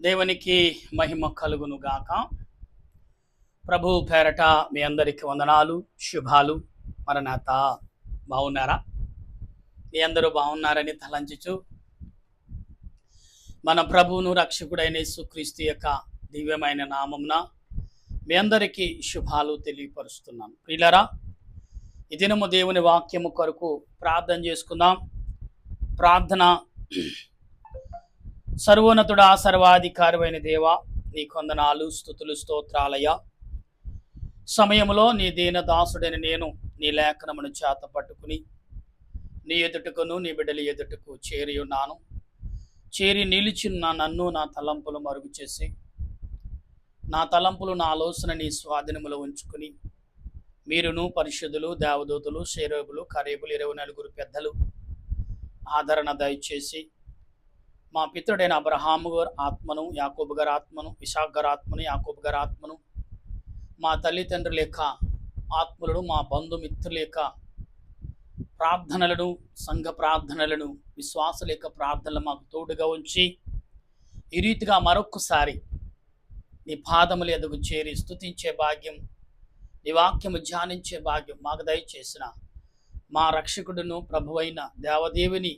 దేవునికి మహిమ కలుగును గాక. ప్రభు పేరట మీ అందరికి వందనాలు, శుభాలు. మరణాత బాగున్నారా? మీ అందరూ బాగున్నారని తలంచుచు మన ప్రభువును రక్షకుడైన యేసుక్రీస్తు యొక్క దివ్యమైన నామమున మీ అందరికీ శుభాలు తెలియపరుస్తున్నాను. ప్రియులారా, ఈ దినము దేవుని వాక్యము కొరకు ప్రార్థన చేసుకుందాం. ప్రార్థన. సర్వోన్నతుడా, సర్వాధికారమైన దేవా, నీ కొందనాలు, స్తుతులు, స్తోత్రాలయ్యా. సమయంలో నీ దీన దాసుడైన నేను నీ లేఖనమును చేత పట్టుకుని నీ ఎదుటకును నీ బిడ్డల ఎదుటకు చేరి ఉన్నాను. చేరి నిలిచిన్న నన్ను నా తలంపులు మరుగు చేసి, నా తలంపులు నా ఆలోచన నీ స్వాధీనములో ఉంచుకుని, మీరును పరిశుద్ధులు, దేవదూతులు, శేరేబులు, కరేబులు 24 పెద్దలు ఆదరణ దయచేసి మా పితృడైన అబ్రహాము గారి ఆత్మను, యాకోబు గారి ఆత్మను, ఇషాక్ గారి ఆత్మను, యాకోబు గారి ఆత్మను, మా తల్లిదండ్రుల యొక్క ఆత్మలను, మా బంధుమిత్రుల యొక్క ప్రార్థనలను, సంఘ ప్రార్థనలను, విశ్వాసుల యొక్క ప్రార్థనలు మాకు తోడుగా ఉంచి ఈ రీతిగా మరొక్కసారి నీ పాదముల ఎదుగు చేరి స్తుతించే భాగ్యం, నీ వాక్యము ధ్యానించే భాగ్యం మాకు దయచేసిన మా రక్షకుడును ప్రభువైన దేవదేవుని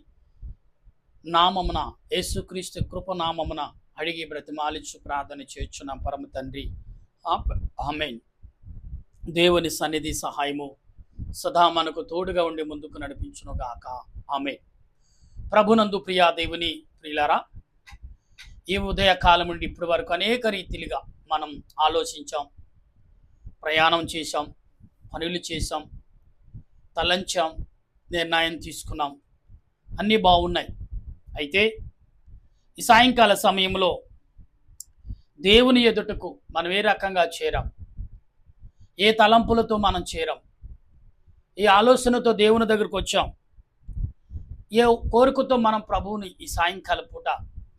నామమున, యేసుక్రీస్తు కృపనామమున అడిగి బ్రతిమాలించు ప్రార్థన చేయుచున్నాం పరమ తండ్రి, ఆమేన్. దేవుని సన్నిధి సహాయము సదా మనకు తోడుగా ఉండి ముందుకు నడిపించును గాక, ఆమేన్. ప్రభునందు ప్రియా దేవుని ప్రియులారా, ఈ ఉదయకాలం నుండి ఇప్పటి వరకు అనేక రీతిలుగా మనం ఆలోచించాం, ప్రయాణం చేశాం, పనులు చేశాం, తలంచాం, నిర్ణయం తీసుకున్నాం, అన్నీ బాగున్నాయి. అయితే ఈ సాయంకాల సమయంలో దేవుని ఎదుటకు మనం ఏ రకంగా చేరాం, ఏ తలంపులతో మనం చేరాం, ఏ ఆలోచనతో దేవుని దగ్గరకు వచ్చాం, ఏ కోరికతో మనం ప్రభువుని ఈ సాయంకాల పూట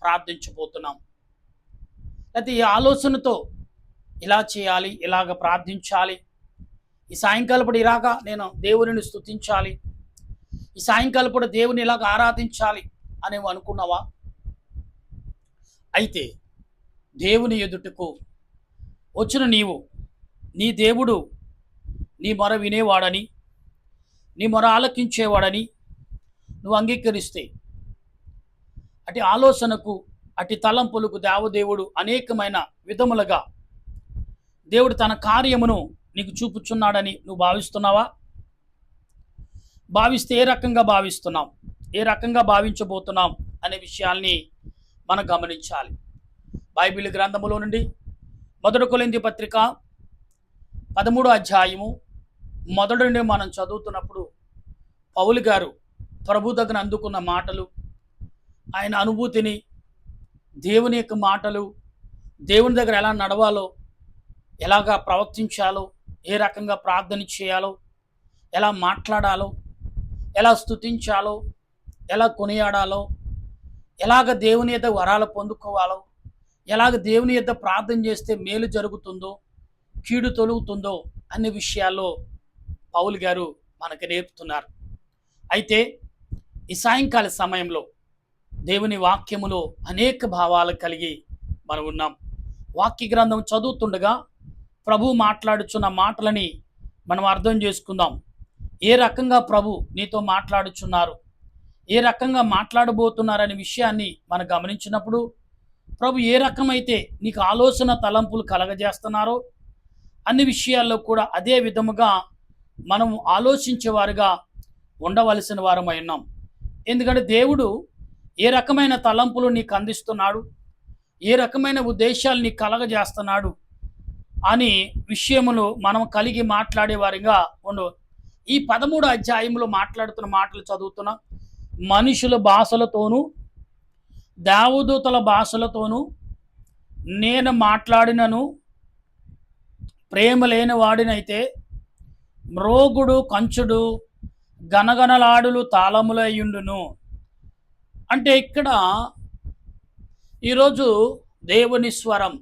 ప్రార్థించబోతున్నాం, అయితే ఈ ఆలోచనతో ఇలా చేయాలి, ఇలాగ ప్రార్థించాలి, ఈ సాయంకాలప్పుడు ఇలాగా నేను దేవుని స్తుతించాలి, ఈ సాయంకాలప్పుడు దేవుని ఇలాగ ఆరాధించాలి అనేవి అనుకున్నావా? అయితే దేవుని ఎదుటకు వచ్చిన నీవు, నీ దేవుడు నీ మొర వినేవాడని, నీ మొర ఆలకించేవాడని నువ్వు అంగీకరిస్తే, అటు ఆలోచనకు, అటు తలంపులకు దేవదేవుడు అనేకమైన విధములుగా దేవుడు తన కార్యమును నీకు చూపుచున్నాడని నువ్వు భావిస్తున్నావా? భావిస్తే ఏ రకంగా భావిస్తున్నావు, ఏ రకంగా భావించబోతున్నాం అనే విషయాల్ని మనం గమనించాలి. బైబిల్ గ్రంథములో నుండి 1 కొరింథీ పత్రిక 13వ అధ్యాయము మొదటి నుండి మనం చదువుతున్నప్పుడు పౌలు గారు ప్రభు దగ్గర అందుకున్న మాటలు, ఆయన అనుభూతిని, దేవుని యొక్క మాటలు, దేవుని దగ్గర ఎలా నడవాలో, ఎలాగా ప్రవర్తించాలో, ఏ రకంగా ప్రార్థన చేయాలో, ఎలా మాట్లాడాలో, ఎలా స్తుతించాలో, ఎలా కొనియాడాలో, ఎలాగ దేవుని యొద్ద వరాలు పొందుకోవాలో, ఎలాగ దేవుని యొద్ద ప్రార్థన చేస్తే మేలు జరుగుతుందో, కీడు తొలుగుతుందో అనే విషయాల్లో పౌలు గారు మనకు నేర్పుతున్నారు. అయితే ఈ సాయంకాల సమయంలో దేవుని వాక్యములో అనేక భావాలు కలిగి మనం ఉన్నాం. వాక్య గ్రంథం చదువుతుండగా ప్రభు మాట్లాడుచున్న మాటలని మనం అర్థం చేసుకుందాం. ఏ రకంగా ప్రభు నీతో మాట్లాడుచున్నారు, ఏ రకంగా మాట్లాడబోతున్నారనే విషయాన్ని మనం గమనించినప్పుడు ప్రభు ఏ రకమైతే నీకు ఆలోచన తలంపులు కలగజేస్తున్నారో అన్ని విషయాల్లో కూడా అదే విధముగా మనం ఆలోచించేవారుగా ఉండవలసిన వారమై ఉన్నాం. ఎందుకంటే దేవుడు ఏ రకమైన తలంపులు నీకు అందిస్తున్నాడు, ఏ రకమైన ఉద్దేశాలు నీకు కలగజేస్తున్నాడు అని విషయములు మనం కలిగి మాట్లాడే వారిగా ఉండవు. ఈ 13వ అధ్యాయంలో మాట్లాడుతున్న మాటలు చదువుతున్నాం. మనుషుల భాషలతోనూ దేవదూతల భాషలతోనూ నేను మాట్లాడినను ప్రేమ లేని వాడినైతే మ్రోగుడు కంచుడు గనగనలాడులు తాళములయ్యుండును. అంటే ఇక్కడ ఈరోజు దేవుని స్వరం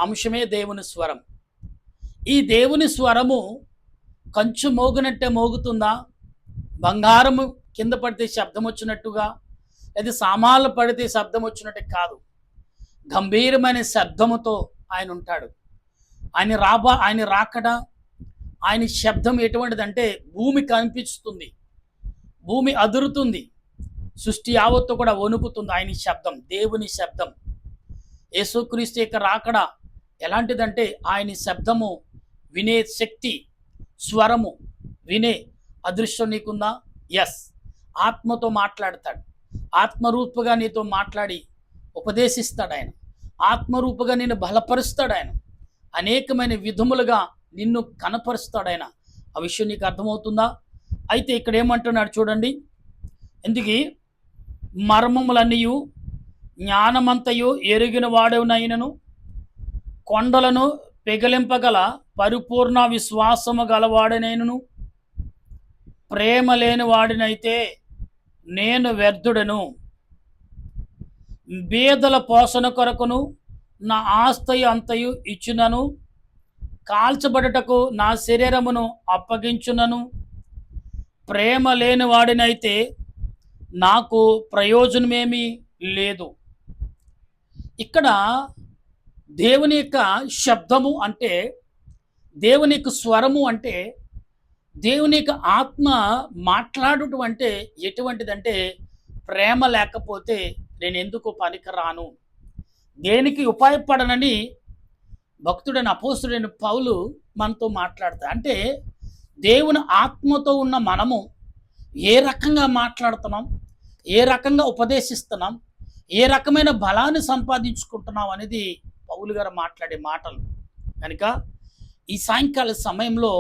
అంశమే దేవుని స్వరం. ఈ దేవుని స్వరము కంచు మోగినట్టే మోగుతుందా, బంగారము కింద పడితే శబ్దం వచ్చినట్టుగా, లేదా సామాన్లు పడితే శబ్దం వచ్చినట్టు కాదు. గంభీరమైన శబ్దముతో ఆయన ఉంటాడు. ఆయన రాకడ, ఆయన శబ్దం ఎటువంటిదంటే భూమి కనిపిస్తుంది, భూమి అదురుతుంది, సృష్టి యావత్తు కూడా వణుకుతుంది. ఆయన శబ్దం, దేవుని శబ్దం. యేసుక్రీస్తు యొక్క రాకడ ఎలాంటిదంటే ఆయన శబ్దము వినే శక్తి, స్వరము వినే అదృష్టం నీకుందా? ఎస్. ఆత్మతో మాట్లాడతాడు, ఆత్మరూపుగా నీతో మాట్లాడి ఉపదేశిస్తాడు ఆయన, ఆత్మరూపుగా నిన్ను బలపరుస్తాడు ఆయన, అనేకమైన విధములుగా నిన్ను కనపరుస్తాడు ఆయన. ఆ విషయం నీకు అర్థమవుతుందా? అయితే ఇక్కడ ఏమంటున్నాడు చూడండి, ఎందుకు మర్మములన్నీయు జ్ఞానమంతయు ఎరిగిన వాడవునైనను కొండలను పెగిలింపగల పరిపూర్ణ విశ్వాసము గలవాడనైనను ప్రేమ లేని వాడినైతే నేను వ్యర్థుడను. బీదల పోషణ కొరకును నా ఆస్తి అంతయు ఇచ్చినను, కాల్చబడుటకు నా శరీరమును అప్పగించునను ప్రేమ లేని వాడినైతే నాకు ప్రయోజనమేమీ లేదు. ఇక్కడ దేవుని యొక్క శబ్దము అంటే, దేవుని యొక్క స్వరము అంటే, దేవుని యొక్క ఆత్మ మాట్లాడటం అంటే ఎటువంటిదంటే, ప్రేమ లేకపోతే నేను ఎందుకు పనికిరాను, దేనికి ఉపయోగపడనని భక్తుడైన అపోస్తుడైన పౌలు మనతో మాట్లాడతాడు. అంటే దేవుని ఆత్మతో ఉన్న మనము ఏ రకంగా మాట్లాడుతున్నాం, ఏ రకంగా ఉపదేశిస్తున్నాం, ఏ రకమైన బలాన్ని సంపాదించుకుంటున్నాం అనేది పౌలు గారు మాట్లాడే మాటలు. కనుక ఈ సాయంకాల సమయంలో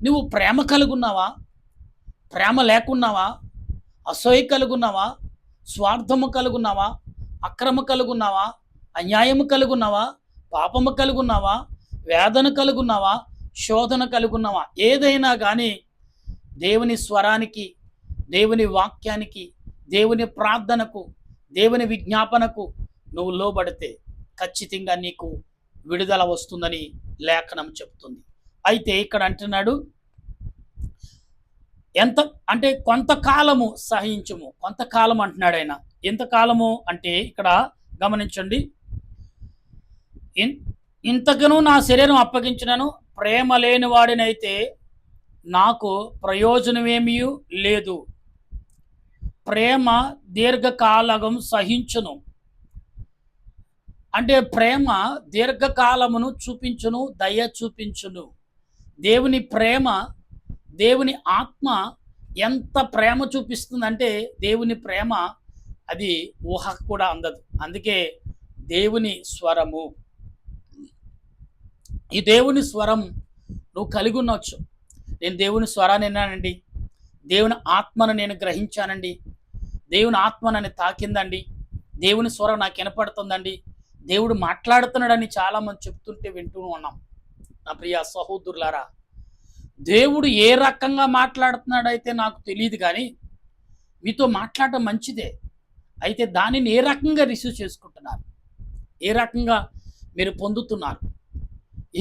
నువ్వు ప్రేమ కలుగున్నావా, ప్రేమ లేకున్నావా, అసూయ కలుగున్నావా, స్వార్థము కలుగున్నావా, అక్రమ కలుగున్నావా, అన్యాయము కలుగున్నావా, పాపము కలుగున్నావా, వేదన కలుగున్నావా, శోధన కలుగున్నావా, ఏదైనా కానీ దేవుని స్వరానికి, దేవుని వాక్యానికి, దేవుని ప్రార్థనకు, దేవుని విజ్ఞాపనకు నువ్వు లోబడితే ఖచ్చితంగా నీకు విడుదల వస్తుందని లేఖనం చెప్తుంది. అయితే ఇక్కడ అంటున్నాడు, ఎంత అంటే కొంతకాలము సహించుము. కొంతకాలం అంటున్నాడు ఆయన. ఎంతకాలము అంటే ఇక్కడ గమనించండి, ఇంతకును నా శరీరం అప్పగించినను ప్రేమ లేని వాడినైతే నాకు ప్రయోజనమేమీ లేదు. ప్రేమ దీర్ఘకాలం సహించును. అంటే ప్రేమ దీర్ఘకాలమును చూపించును, దయ చూపించును. దేవుని ప్రేమ, దేవుని ఆత్మ ఎంత ప్రేమ చూపిస్తుందంటే దేవుని ప్రేమ అది ఊహకు కూడా అందదు. అందుకే దేవుని స్వరము, ఈ దేవుని స్వరం నువ్వు కలిగి ఉండవచ్చు. నేను దేవుని స్వరాన్ని విన్నానండి, దేవుని ఆత్మను నేను గ్రహించానండి, దేవుని ఆత్మ నన్ను తాకిందండి, దేవుని స్వరం నాకు వినపడుతుందండి, దేవుడు మాట్లాడుతున్నాడని చాలామంది చెప్తుంటే వింటూ ఉన్నాం. నా ప్రియ సహోదరులారా, దేవుడు ఏ రకంగా మాట్లాడుతున్నాడైతే నాకు తెలియదు, కానీ మీతో మాట్లాడటం మంచిదే. అయితే దానిని ఏ రకంగా రిసీవ్ చేసుకుంటున్నారు, ఏ రకంగా మీరు పొందుతున్నారు,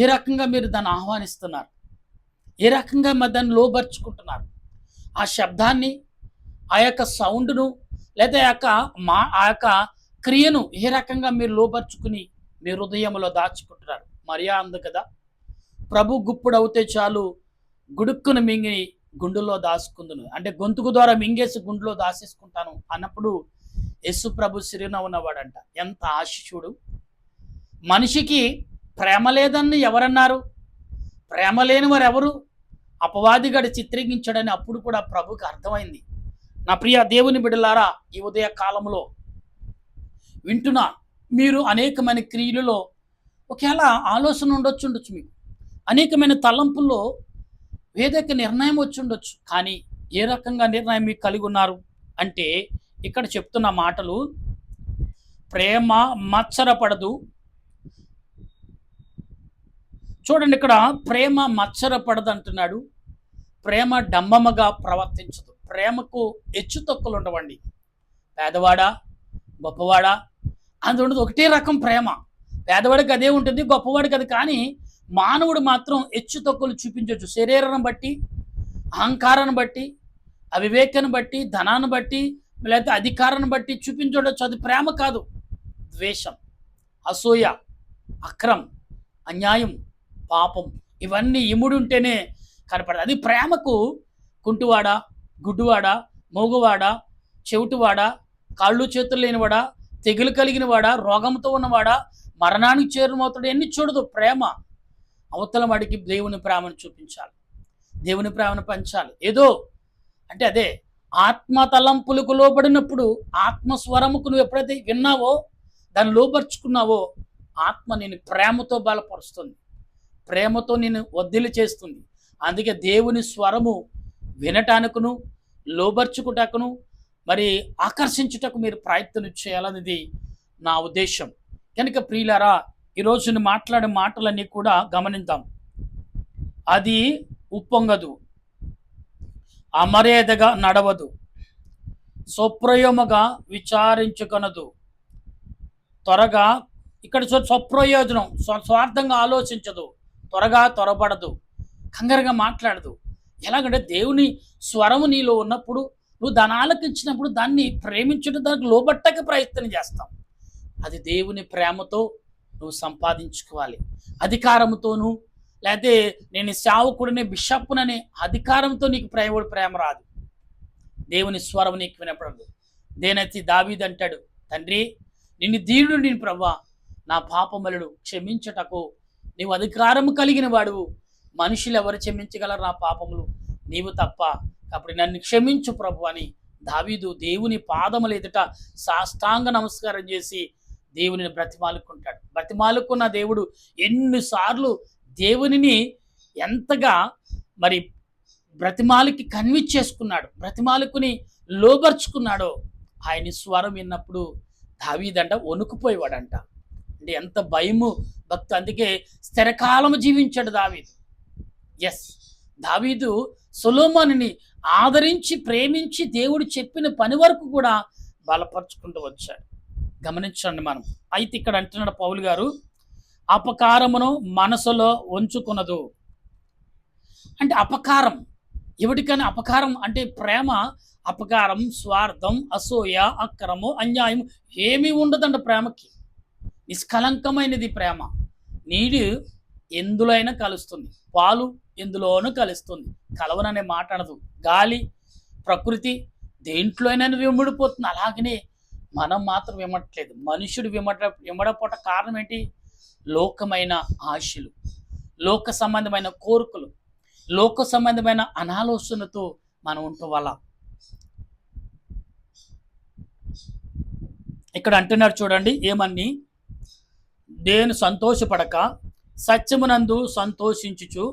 ఏ రకంగా మీరు దాన్ని ఆహ్వానిస్తున్నారు, ఏ రకంగా మరి దాన్ని లోబర్చుకుంటున్నారు, ఆ శబ్దాన్ని, ఆ యొక్క సౌండ్ను, లేదా ఆ యొక్క క్రియను ఏ రకంగా మీరు లోబర్చుకుని మీ హృదయంలో దాచుకుంటున్నారు. మరియా అంది కదా, ప్రభు గుప్పుడు అవుతే చాలు గుడుక్కును మింగి గుండులో దాచుకుందును, అంటే గొంతుకు ద్వారా మింగేసి గుండులో దాచేసుకుంటాను అన్నప్పుడు యేసు ప్రభు సిరిన ఉన్నవాడంట. ఎంత ఆశిషుడు! మనిషికి ప్రేమ లేదని ఎవరన్నారు? ప్రేమ లేని వారు ఎవరు? అపవాదిగాడు చిత్రీకరించాడని అప్పుడు కూడా ప్రభుకి అర్థమైంది. నా ప్రియ దేవుని బిడ్డలారా, ఈ ఉదయ కాలంలో వింటున్నా మీరు అనేకమైన క్రియలలో ఒకవేళ ఆలోచన ఉండొచ్చు, మీకు అనేకమైన తలంపుల్లో వేదక నిర్ణయం వచ్చి ఉండొచ్చు. కానీ ఏ రకంగా నిర్ణయం మీకు కలిగి ఉన్నారు అంటే ఇక్కడ చెప్తున్న మాటలు, ప్రేమ మత్సరపడదు. చూడండి, ఇక్కడ ప్రేమ మత్సరపడదు అంటున్నాడు. ప్రేమ డంబముగా ప్రవర్తించదు. ప్రేమకు హెచ్చు తక్కువలు ఉండవండి. పేదవాడా గొప్పవాడా అది ఉండదు, ఒకటే రకం ప్రేమ. పేదవాడికి అదే ఉంటుంది, గొప్పవాడికి అది. కానీ మానవుడు మాత్రం హెచ్చు తక్కువలు చూపించవచ్చు. శరీరాన్ని బట్టి, అహంకారాన్ని బట్టి, అవివేకాన్ని బట్టి, ధనాన్ని బట్టి, లేకపోతే అధికారాన్ని బట్టి చూపించవచ్చు. అది ప్రేమ కాదు, ద్వేషం. అసూయ, అక్రమం, అన్యాయం, పాపం ఇవన్నీ ఇముడు ఉంటేనే కనపడదు. అది ప్రేమకు కుంటువాడ, గుడ్డువాడ, మోగువాడ, చెవిటివాడ, కాళ్ళు చేతులు లేనివాడా, తెగులు కలిగిన వాడా, రోగంతో ఉన్నవాడా, మరణానికి చేరుమవుతాడు ఎన్ని చూడదు. ప్రేమ అవతల వాడికి దేవుని ప్రేమను చూపించాలి, దేవుని ప్రేమను పంచాలి. ఏదో అంటే అదే ఆత్మ తలంపులకు లోబడినప్పుడు, ఆత్మస్వరముకు నువ్వు ఎప్పుడైతే విన్నావో, దాన్ని లోపరుచుకున్నావో, ఆత్మ నేను ప్రేమతో బలపరుస్తుంది, ప్రేమతో నేను వదిలి చేస్తుంది. అందుకే దేవుని స్వరము వినటానికును, లోబర్చుకుటకును, మరి ఆకర్షించుటకు మీరు ప్రయత్నం చేయాలనేది నా ఉద్దేశం. కనుక ప్రియులారా, ఈరోజు నేను మాట్లాడే మాటలన్నీ కూడా గమనిద్దాం. అది ఉప్పొంగదు, అమర్యాదగా నడవదు, స్వప్రయోగముగా విచారించుకొనదు, త్వరగా ఇక్కడ స్వప్రయోజనం, స్వార్థంగా ఆలోచించదు, త్వరగా త్వరపడదు, కంగారుగా మాట్లాడదు. ఎలాగంటే దేవుని స్వరము నీలో ఉన్నప్పుడు నువ్వు దాన్ని ఆలకించినప్పుడు దాన్ని ప్రేమించడం, దానికి లోబట్టక ప్రయత్నం చేస్తాం. అది దేవుని ప్రేమతో నువ్వు సంపాదించుకోవాలి. అధికారంతోనూ లేకపోతే నేను సేవకుడిని, బిషప్ననే అధికారంతో నీకు ప్రేమ రాదు. దేవుని స్వరం నీకు వినపడదు. దేనైతే దావీదు అంటాడు, తండ్రి నిన్ను దీనుడు నేను ప్రభువా, నా పాపములను క్షమించటకు నీవు అధికారము కలిగిన వాడువు. మనుషులు ఎవరు క్షమించగలరు నా పాపములు? నీవు తప్ప. కాబట్టి నన్ను క్షమించు ప్రభు అని దావీదు దేవుని పాదముల ఎదుట సాష్టాంగ నమస్కారం చేసి దేవుని బ్రతిమాలుకుంటాడు. బ్రతిమాలుకున్న దేవుడు ఎన్నిసార్లు దేవునిని ఎంతగా మరి బ్రతిమాలికి కన్విన్స్ చేసుకున్నాడు, బ్రతిమాలుకుని లోబర్చుకున్నాడో. ఆయన స్వరం విన్నప్పుడు దావీదంట వణుకుపోయేవాడంట. అంటే ఎంత భయము భక్తి. అందుకే స్థిరకాలము జీవించాడు దావీదు. దావీదు సొలొమోనుని ఆదరించి ప్రేమించి దేవుడు చెప్పిన పని వరకు కూడా బలపరుచుకుంటూ వచ్చాడు. గమనించండి మనం. అయితే ఇక్కడ అంటున్నాడు పౌలు గారు, అపకారమును మనసులో ఉంచుకున్నదు. అంటే అపకారం ఎవరికైనా అపకారం అంటే ప్రేమ అపకారం, స్వార్థం, అసూయ, అక్రమం, అన్యాయం ఏమీ ఉండదంట ప్రేమకి. నిష్కలంకమైనది ప్రేమ. నీడు ఎందులో అయినా కలుస్తుంది, పాలు ఎందులోనూ కలుస్తుంది, కలవననే మాట అనదు. గాలి, ప్రకృతి దేంట్లో అయినా విమ్మడిపోతుంది. అలాగనే మనం మాత్రం విమ్మట్లేదు. మనుషుడు విమ్మడపోట కారణం ఏంటి? లోకమైన ఆశలు, లోక సంబంధమైన కోరికలు, లోక సంబంధమైన అనాలోచనతో మనం ఉండటం వల్ల. ఇక్కడ అంటున్నారు చూడండి ఏమని, దేని సంతోషపడక సత్యమునందు సంతోషించుచు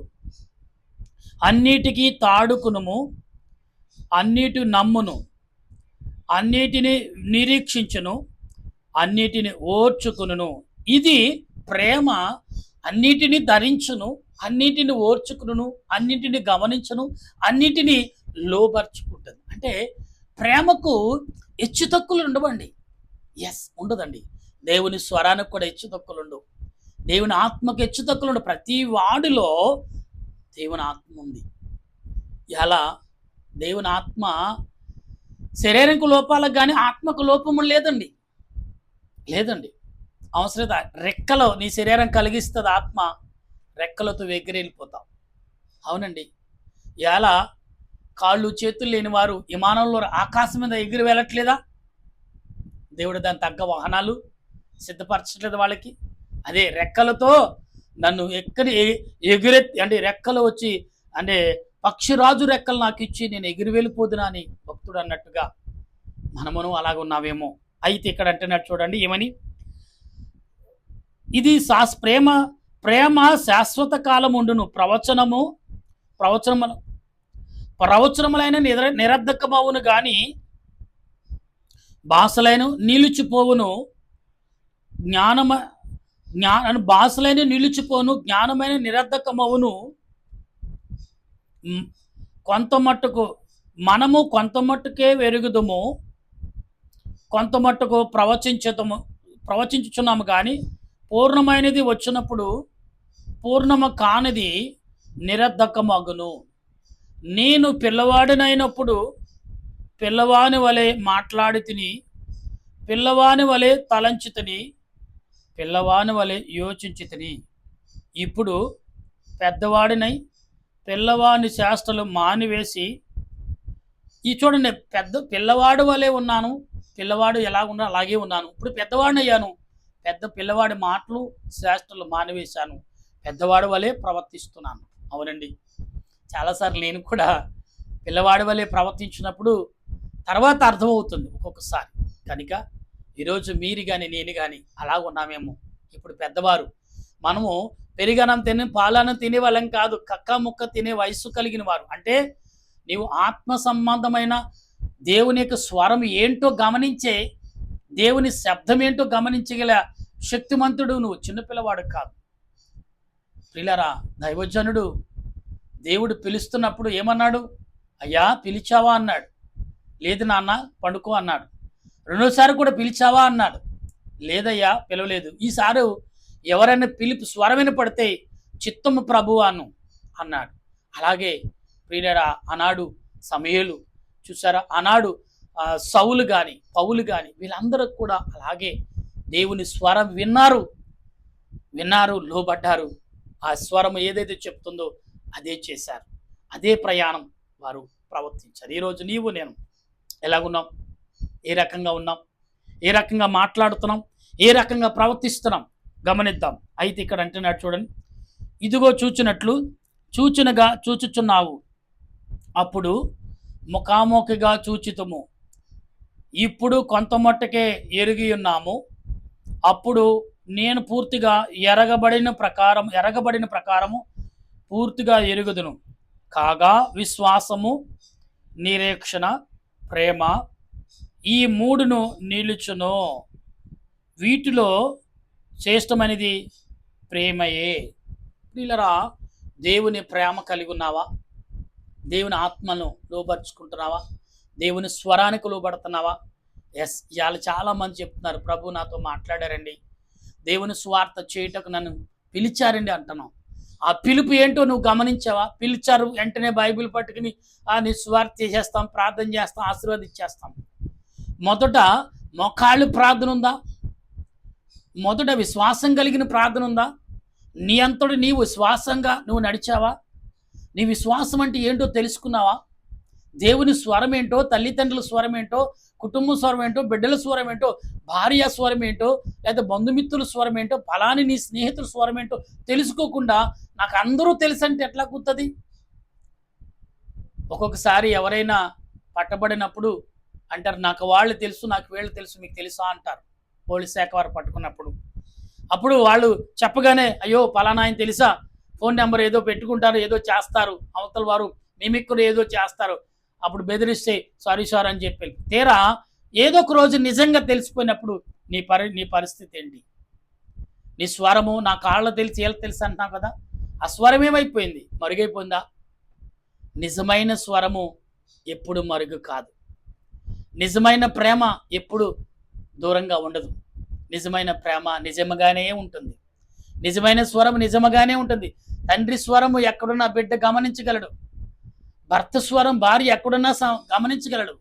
అన్నిటికీ తాడుకునుము, అన్నిటి నమ్మును, అన్నిటిని నిరీక్షించును, అన్నిటిని ఓర్చుకును. ఇది ప్రేమ. అన్నిటిని ధరించును, అన్నిటిని ఓర్చుకును, అన్నిటిని గమనించును, అన్నిటిని లోబర్చుకుంటుంది. అంటే ప్రేమకు హెచ్చు తక్కువలు ఉండవండి. ఉండదండి. దేవుని స్వరానికి కూడా హెచ్చు తక్కువలు ఉండవు. దేవుని ఆత్మకు హెచ్చు తక్కువలు ఉండవు. ప్రతి వాడిలో దేవుని ఆత్మ ఉంది. ఎలా దేవుని ఆత్మ శరీరంకు లోపాలకు కానీ ఆత్మకు లోపము లేదండి. అవసరత రెక్కలో నీ శరీరం కలిగిస్తుంది ఆత్మ, రెక్కలతో ఎగిరెళ్ళిపోతావు. అవునండి. ఎలా కాళ్ళు చేతులు లేని వారు విమానంలో ఆకాశం మీద ఎగిరి వెళ్ళట్లేదా? దేవుడు దాని తగ్గ వాహనాలు సిద్ధపరచట్లేదు వాళ్ళకి. అదే రెక్కలతో నన్ను అంటే రెక్కలు వచ్చి అంటే పక్షిరాజు రెక్కలు నాకు ఇచ్చి నేను ఎగిరి వెళ్ళిపోదునా అని భక్తుడు అన్నట్టుగా మనమును అలాగ ఉన్నావేమో. అయితే ఇక్కడ అంటున్నాడు చూడండి ఏమని, ఇది ప్రేమ శాశ్వత కాలం ఉండును, ప్రవచనములైన నిరర్ధకమవును గాని భాషలైన నిలిచిపోవును, భాషలైన నిలిచిపోను, జ్ఞానమైన నిరర్ధకమవును. మనము కొంత మట్టుకే వెరుగుదము, కొంత మట్టుకు ప్రవచించుచున్నాము కానీ పూర్ణమైనది వచ్చినప్పుడు పూర్ణము కానిది నిరర్ధకమగును. నేను పిల్లవాడినైనప్పుడు పిల్లవాని వలె మాట్లాడి తిని, పిల్లవాని వలె తలంచి తిని, పిల్లవాని వలె యోచించితిని. ఇప్పుడు పెద్దవాడినై పిల్లవాని చేష్టలు మానివేసి, ఈ చూడండి, పిల్లవాడు వలె ఉన్నాను. పిల్లవాడు ఎలా ఉన్నా అలాగే ఉన్నాను. ఇప్పుడు పెద్దవాడిని అయ్యాను. పిల్లవాడి మాటలు చేష్టలు మానివేశాను. పెద్దవాడి వలె ప్రవర్తిస్తున్నాను. అవునండి, చాలాసార్లు నేను కూడా పిల్లవాడి వలె ప్రవర్తించినప్పుడు తర్వాత అర్థమవుతుంది ఒక్కొక్కసారి. కనుక ఈరోజు మీరు కానీ నేను కానీ అలా ఉన్నామేమో. ఇప్పుడు పెద్దవారు, మనము పెరిగనం తిని పాలనం తినే వాళ్ళం కాదు, కక్క ముక్క తినే వయస్సు కలిగిన వారు. అంటే నీవు ఆత్మ సంబంధమైన దేవుని యొక్క స్వరం ఏంటో గమనించే, దేవుని శబ్దం ఏంటో గమనించగల శక్తిమంతుడు నువ్వు, చిన్నపిల్లవాడు కాదు. ప్రియులారా, దైవజనుడు దేవుడు పిలుస్తున్నప్పుడు ఏమన్నాడు? అయ్యా పిలిచావా అన్నాడు. లేదు నాన్న పండుకో అన్నాడు. రెండోసారి కూడా పిలిచావా అన్నాడు. లేదయ్యా పిలవలేదు. ఈసారి ఎవరైనా పిలుపు స్వరం వినపడితే చిత్తము ప్రభువాను అన్నాడు. అలాగే ప్రియులారా, ఆనాడు సమూయేలు చూసారా, ఆనాడు సౌలు కానీ పౌలు కానీ వీళ్ళందరూ కూడా అలాగే దేవుని స్వరం విన్నారు, లోబడ్డారు. ఆ స్వరం ఏదైతే చెప్తుందో అదే చేశారు. అదే ప్రయాణం వారు ప్రవర్తించారు. ఈరోజు నీవు నేను ఎలాగున్నాం? ఏ రకంగా ఉన్నాం? ఏ రకంగా మాట్లాడుతున్నాం? ఏ రకంగా ప్రవర్తిస్తున్నాం? గమనిద్దాం. అయితే ఇక్కడ అంటున్నాడు చూడండి, ఇదిగో చూచినగా చూచుచున్నావు, అప్పుడు ముఖాముఖిగా చూచితుము, ఇప్పుడు కొంత మట్టుకే ఎరిగి ఉన్నాము, అప్పుడు నేను పూర్తిగా ఎరగబడిన ప్రకారము పూర్తిగా ఎరుగుదును. కాగా విశ్వాసము, నిరీక్షణ, ప్రేమ, ఈ మూడును నిలుచును. వీటిలో శ్రేష్టమైనది ప్రేమయే. ప్రియులారా, దేవుని ప్రేమ కలిగి ఉన్నావా? దేవుని ఆత్మను లోపరుచుకుంటున్నావా? దేవుని స్వరానికి లోబడుతున్నావా? ఎస్, ఇవాళ చాలామంది చెప్తున్నారు, ప్రభు నాతో మాట్లాడారండి, దేవుని స్వార్థ చేయుటకు నన్ను పిలిచారండి అంటున్నాం. ఆ పిలుపు ఏంటో నువ్వు గమనించావా? పిలిచారు వెంటనే బైబిల్ పట్టుకుని నీ స్వార్థ చేసేస్తాం, ప్రార్థన చేస్తాం, ఆశీర్వదించేస్తాం. మొదట మోకాళ్ళు ప్రార్థన ఉందా? మొదట విశ్వాసం కలిగిన ప్రార్థన ఉందా? నీ అంతటి నీవు విశ్వాసంగా నువ్వు నడిచావా? నీ విశ్వాసం అంటే ఏంటో తెలుసుకున్నావా? దేవుని స్వరం ఏంటో, తల్లిదండ్రుల స్వరం ఏంటో, కుటుంబ స్వరం ఏంటో, బిడ్డల స్వరం ఏంటో, భార్య స్వరం ఏంటో, లేదా బంధుమిత్రుల స్వరం ఏంటో, ఫలాని నీ స్నేహితుల స్వరం ఏంటో తెలుసుకోకుండా నాకు అందరూ తెలుసు అంటే ఎట్లా కుదురుతుంది? ఒక్కొక్కసారి ఎవరైనా పట్టబడినప్పుడు అంటారు, నాకు వాళ్ళు తెలుసు, నాకు వీళ్ళు తెలుసు, మీకు తెలుసా అంటారు. పోలీస్ శాఖ వారు పట్టుకున్నప్పుడు అప్పుడు వాళ్ళు చెప్పగానే, అయ్యో పలానా ఆయన తెలుసా, ఫోన్ నెంబర్ ఏదో పెట్టుకుంటారు, ఏదో చేస్తారు, అవతల వారు మిమిక్రీ ఏదో చేస్తారు, అప్పుడు బెదిరిస్తే సారీ సార్ అని చెప్పి తీరా ఏదో ఒక రోజు నిజంగా తెలిసిపోయినప్పుడు నీ పరిస్థితి ఏంటి? నీ స్వరము నా కాళ్ళ తెలిసి ఏళ్ళ తెలుసు అంటున్నావు కదా, ఆ స్వరం ఏమైపోయింది? మరుగైపోయిందా? నిజమైన స్వరము ఎప్పుడు మరుగు కాదు. నిజమైన ప్రేమ ఎప్పుడు దూరంగా ఉండదు. నిజమైన ప్రేమ నిజముగానే ఉంటుంది. నిజమైన స్వరం నిజముగానే ఉంటుంది. తండ్రి స్వరము ఎక్కడున్నా బిడ్డ గమనించగలడు. భర్త స్వరం భార్య ఎక్కడున్నా గమనించగలడు.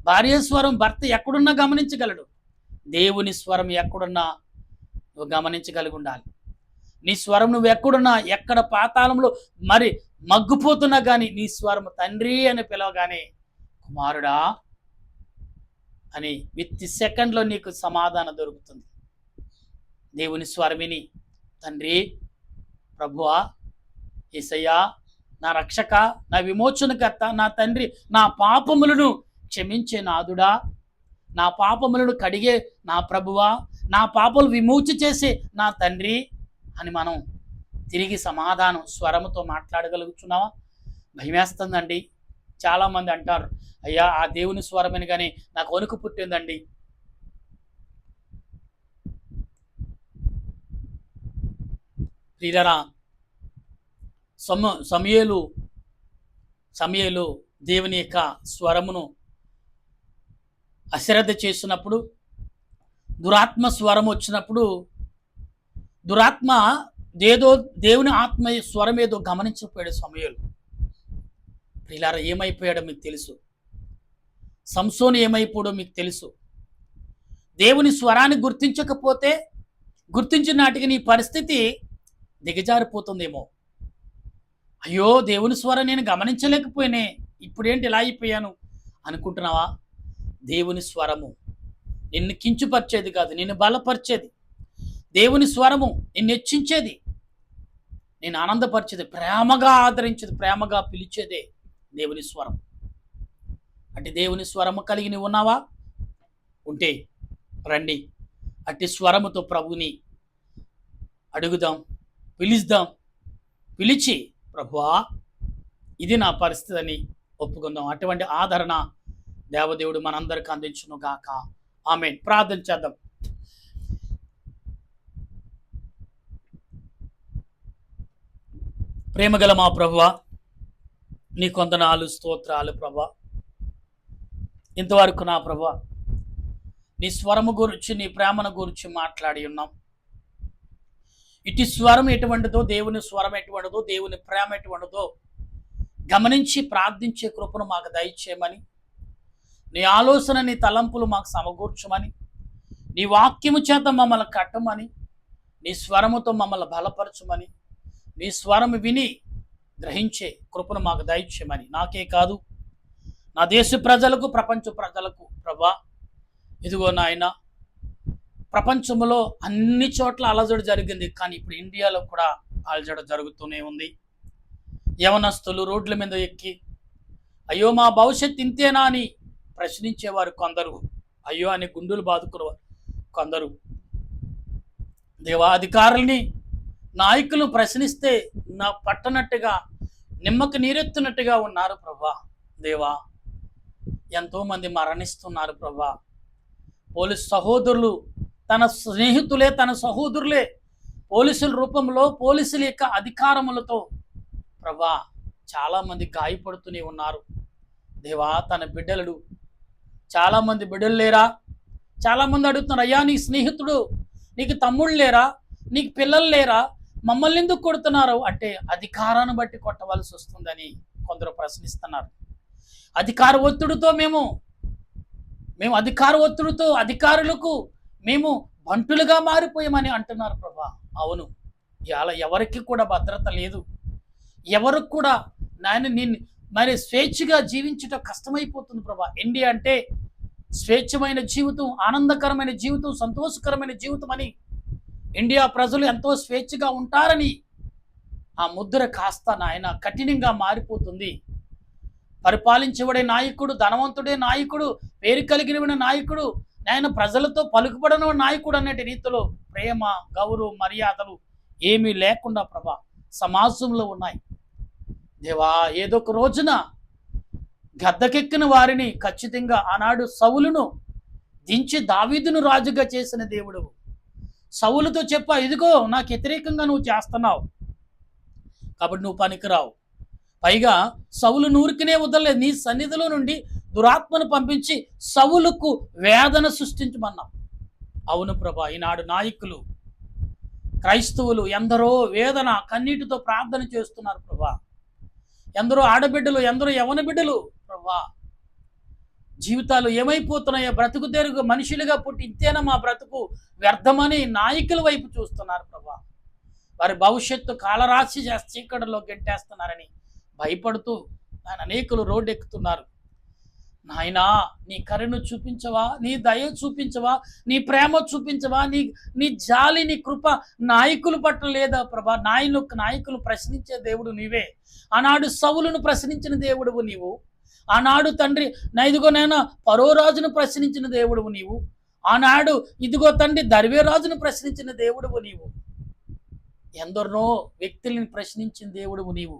భార్య స్వరం భర్త ఎక్కడున్నా గమనించగలడు. దేవుని స్వరం ఎక్కడున్నా నువ్వు గమనించగలిగి ఉండాలి. నీ స్వరం నువ్వు ఎక్కడున్నా, ఎక్కడ పాతాళంలో మరి మగ్గుపోతున్నా కానీ నీ స్వరం తండ్రి అని పిలవగానే కుమారుడా అని విత్ సెకండ్లో నీకు సమాధానం దొరుకుతుంది. దేవుని స్వరమిని తండ్రి, ప్రభువా, యేసయ్యా, నా రక్షక, నా విమోచనకర్త, నా తండ్రి, నా పాపములను క్షమించే నాదుడా, నా పాపములను కడిగే నా ప్రభువా, నా పాపలు విమోచి చేసే నా తండ్రి అని మనం తిరిగి సమాధానం స్వరముతో మాట్లాడగలుగుతున్నావా? భయమేస్తుందండి. చాలామంది అంటారు, అయ్యా ఆ దేవుని స్వరమని కానీ నాకు వణుకు పుట్టిందండి. ప్రియరా, సమూయేలు దేవుని యొక్క స్వరమును అశ్రద్ధ చేసినప్పుడు, దురాత్మ స్వరం వచ్చినప్పుడు, దురాత్మ ఏదో దేవుని ఆత్మ స్వరం ఏదో గమనించకపోయాడు సమూయేలు. ప్రియులారా, ఏమైపోయాడో మీకు తెలుసు. సంసోను ఏమైపోయాడో మీకు తెలుసు. దేవుని స్వరాన్ని గుర్తించకపోతే గుర్తించిన నాటికి నీ పరిస్థితి దిగజారిపోతుందేమో. అయ్యో, దేవుని స్వరం నేను గమనించలేకపోయినే, ఇప్పుడేంటి ఇలా అయిపోయాను అనుకుంటున్నావా? దేవుని స్వరము నిన్ను కించుపరిచేది కాదు, నిన్ను బలపరిచేది. దేవుని స్వరము నిన్ను హెచ్చించేది, నేను ఆనందపరిచేది, ప్రేమగా ఆదరించేది, ప్రేమగా పిలిచేదే దేవుని స్వరం. అంటే దేవుని స్వరము కలిగి నీవు ఉన్నావా? ఉంటే రండి, అట్టి స్వరముతో ప్రభుని అడుగుదాం, పిలుద్దాం. పిలిచి, ప్రభువా ఇది నా పరిస్థితి అని ఒప్పుకుందాం. అటువంటి ఆదరణ దేవదేవుడు మనందరికీ అందించును గాక. ఆమేన్. ప్రార్థన చేద్దాం. ప్రేమగల మా ప్రభువా, నీ కొందనాలు, స్తోత్రాలు ప్రభువా. ఇంతవరకు నా ప్రభువా నీ స్వరము గురించి, నీ ప్రేమను గురించి మాట్లాడి ఉన్నాం. ఇటు స్వరం ఎటువంటిదో, దేవుని స్వరం ఎటువంటిదో, దేవుని ప్రేమ ఎటువంటిదో గమనించి ప్రార్థించే కృపను మాకు దయచేయమని, నీ ఆలోచన, నీ తలంపులు మాకు సమకూర్చమని, నీ వాక్యము చేత మమ్మల్ని కట్టమని, నీ స్వరముతో మమ్మల్ని బలపరచమని, నీ స్వరం విని గ్రహించే కృపను మాకు దయచేయమని, నాకే కాదు నా దేశ ప్రజలకు, ప్రపంచ ప్రజలకు ప్రభా, ఇదిగో నాయన, ప్రపంచంలో అన్ని చోట్ల అలజడి జరిగింది, కానీ ఇప్పుడు ఇండియాలో కూడా అలజడి జరుగుతూనే ఉంది. యవనస్తులు రోడ్ల మీద ఎక్కి అయ్యో మా భవిష్యత్ ఇంతేనా అని ప్రశ్నించేవారు కొందరు, అయ్యో అని గుండెలు బాదుకునేవారు కొందరు. దేవా, అధికారుల్ని, నాయకులు ప్రశ్నిస్తే నా పట్టనట్టుగా, నిమ్మకు నీరెత్తున్నట్టుగా ఉన్నారు ప్రభా. దేవా, ఎంతోమంది మరణిస్తున్నారు ప్రభా. పోలీసు సహోదరులు, తన స్నేహితులే, తన సహోదరులే పోలీసుల రూపంలో, పోలీసుల యొక్క అధికారములతో ప్రభా చాలామంది గాయపడుతూనే ఉన్నారు. దేవా, తన బిడ్డలు, చాలామంది బిడ్డలు లేరా? చాలామంది అడుగుతున్నారు, అయ్యా నీ స్నేహితుడు, నీకు తమ్ముళ్ళు లేరా, నీకు పిల్లలు లేరా, మమ్మల్ని ఎందుకు కొడుతున్నారు అంటే అధికారాన్ని బట్టి కొట్టవలసి వస్తుందని కొందరు ప్రశ్నిస్తున్నారు. అధికార ఒత్తిడితో మేము అధికార ఒత్తిడితో అధికారులకు మేము బంటులుగా మారిపోయామని అంటున్నారు ప్రభా. అవును, ఇవాళ ఎవరికి కూడా భద్రత లేదు, ఎవరికి కూడా నిన్ను మరి స్వేచ్ఛగా జీవించటం కష్టమైపోతుంది ప్రభా. ఇండియా అంటే స్వేచ్ఛమైన జీవితం, ఆనందకరమైన జీవితం, సంతోషకరమైన జీవితం అని, ఇండియా ప్రజలు ఎంతో స్వేచ్ఛగా ఉంటారని ఆ ముద్ర కాస్త నాయన కఠినంగా మారిపోతుంది. పరిపాలించబడే నాయకుడు, ధనవంతుడే నాయకుడు, పేరు కలిగిన నాయకుడు, నాయన ప్రజలతో పలుకుబడిన నాయకుడు అనే రీతిలో ప్రేమ, గౌరవం, మర్యాదలు ఏమీ లేకుండా ప్రభా సమాజంలో ఉన్నాయి. దేవా, ఏదో ఒక రోజున గద్దకెక్కిన వారిని ఖచ్చితంగా ఆనాడు సౌలును దించి దావీదును రాజుగా చేసిన దేవుడు. సౌలుతో చెప్పా, ఇదిగో నాకు వ్యతిరేకంగా నువ్వు చేస్తున్నావు కాబట్టి నువ్వు పనికిరావు. పైగా సౌలు నూరికినే వదలలేదు, నీ సన్నిధిలో నుండి దురాత్మను పంపించి సౌలుకు వేదన సృష్టించమన్నావు. అవును ప్రభా, ఈనాడు నాయకులు, క్రైస్తవులు ఎందరో వేదన కన్నీటితో ప్రార్థన చేస్తున్నారు ప్రభా. ఎందరో ఆడబిడ్డలు, ఎందరో యవన బిడ్డలు ప్రభా జీవితాలు ఏమైపోతున్నాయో, బ్రతుకు తెరుగు మనుషులుగా పుట్టి ఇంతేనా మా బ్రతుకు వ్యర్థమని నాయకుల వైపు చూస్తున్నారు ప్రభా. వారి భవిష్యత్తు కాలరాశి చీకటిలో గెంటేస్తున్నారని భయపడుతూ ఆయన అనేకులు రోడ్డు ఎక్కుతున్నారు. నాయనా, నీ కరుణ చూపించవా, నీ దయ చూపించవా, నీ ప్రేమ చూపించవా, నీ జాలి, నీ కృప నాయకుల పట్ల లేదా ప్రభా? నాయకులు ప్రశ్నించే దేవుడు నీవే. ఆనాడు సౌలును ప్రశ్నించిన దేవుడువు నీవు. ఆనాడు తండ్రి ఇదిగో నైనా పరో రాజును ప్రశ్నించిన దేవుడువు నీవు. ఆనాడు ఇదిగో తండ్రి దర్వేరాజును ప్రశ్నించిన దేవుడువు నీవు. ఎందరినో వ్యక్తులను ప్రశ్నించిన దేవుడువు నీవు.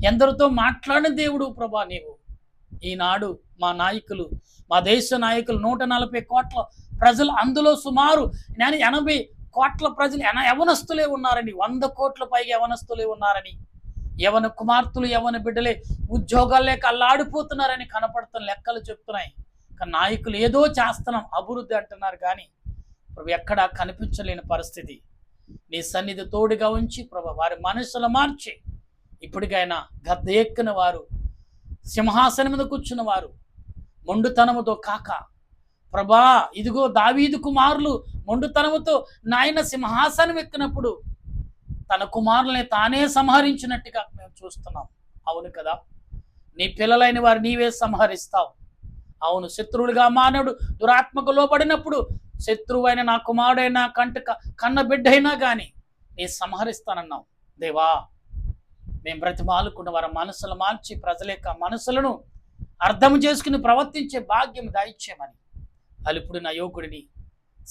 ఎందరితో మాట్లాడిన దేవుడు ప్రభా నీవు. ఈనాడు మా నాయకులు, మా దేశ నాయకులు 140 కోట్ల ప్రజలు, అందులో సుమారు 80 కోట్ల ప్రజలు యవనస్తులే ఉన్నారని, 100 కోట్ల పైగా యవనస్తులే ఉన్నారని, యవన కుమార్తెలు, యవన బిడ్డలే ఉద్యోగాలు లేక అల్లాడిపోతున్నారని కనపడుతున్న లెక్కలు చెప్తున్నాయి. కానీ నాయకులు ఏదో చేస్తున్నాం, అభివృద్ధి అంటున్నారు, కానీ ప్రభు ఎక్కడా కనిపించలేని పరిస్థితి. నీ సన్నిధి తోడుగా ఉంచి ప్రభు వారి మనసులు మార్చి, ఇప్పటికైనా గద్దె ఎక్కిన వారు, సింహాసనం మీద కూర్చున్న వారు మొండుతనముతో కాక ప్రభా, ఇదిగో దావీదు కుమారులు మొండుతనముతో నాయన సింహాసనం ఎక్కినప్పుడు తన కుమారుల్ని తానే సంహరించినట్టుగా మేము చూస్తున్నాం. అవును కదా, నీ పిల్లలైన వారు నీవే సంహరిస్తావు. అవును, శత్రువులుగా మానవుడు దురాత్మకు లోబడినప్పుడు శత్రువైన నా కుమారుడైనా కన్న బిడ్డ అయినా కానీ నీ సంహరిస్తానన్నావు. దేవా, మేము బ్రతిమాలుకున్న వారి మనసులు మార్చి ప్రజల యొక్క మనసులను అర్థం చేసుకుని ప్రవర్తించే భాగ్యం దయచేయమని అలుపుడు నా యోగుడిని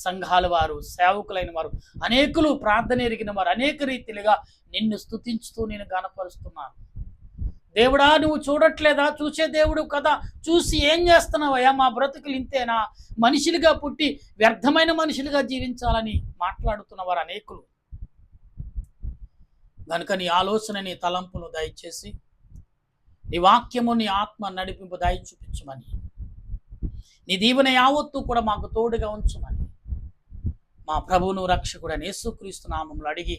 సంఘాల వారు, సేవకులైన వారు అనేకులు, ప్రార్థన ఎరిగిన వారు అనేక రీతిలుగా నిన్ను స్తుతించుతూ నేను గణపరుస్తున్నాను. దేవుడా, నువ్వు చూడట్లేదా? చూసే దేవుడు కదా, చూసి ఏం చేస్తున్నావయ్యా? మా బ్రతుకులు ఇంతేనా? మనుషులుగా పుట్టి వ్యర్థమైన మనుషులుగా జీవించాలని మాట్లాడుతున్న వారు అనేకులు. కనుక నీ ఆలోచన, నీ తలంపును దయచేసి నీ వాక్యము, నీ ఆత్మ నడిపింపు దయ చూపించమని, నీ దీవెన యావత్తు కూడా మాకు తోడుగా ఉంచమని మా ప్రభువును రక్షకుడైన యేసుక్రీస్తు నామములో అడిగి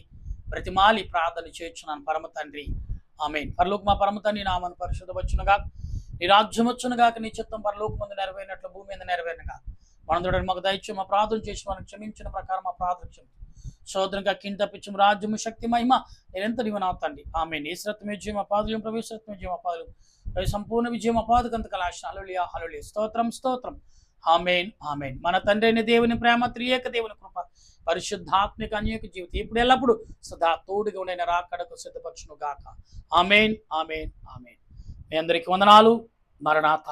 ప్రతిమాలి ప్రార్థన చేయుచున్నాను పరమ తండ్రి, ఆమేన్. పరలోక మా పరమ తండ్రి నామమున పరిశుద్ధవచ్చునుగా, నీ రాజ్యం వచ్చునుగాక, నీ చిత్తం పరలోకమందు నెరవేరినట్లు భూమి మీద నెరవేరునుగా. మనందరూ మాకు దయచేసి మా ప్రార్థన చేసి మనం క్షమించిన ప్రకారం మా ప్రార్థన క్షమించు. సోదరునిగా కింద తప్పించు రాజ్యము, శక్తి, మహిమ నిరంతర నీవు నా తండ్రి, ఆమేన్. ఈశ్వరత్వమే విజయం అపాదులు, ప్రవేశత్వమే విజయం అపాదులు, సంపూర్ణ విజయం అపాదు కంత కలాశ. హల్లెలూయా, హల్లెలూయా, స్తోత్రం, స్తోత్రం. ఆమేన్, ఆమేన్. మన తండ్రి అయిన దేవుని ప్రేమ, త్రియేక దేవుని కృప, పరిశుద్ధాత్మిక అన్యోక జీవితం ఇప్పుడు ఎల్లప్పుడు సదా తోడుగా ఉండిన రాకడకు సిద్ధపరచును గాక. ఆమేన్, ఆమేన్, ఆమేన్. మీ అందరికీ వందనాలు. మరణాత.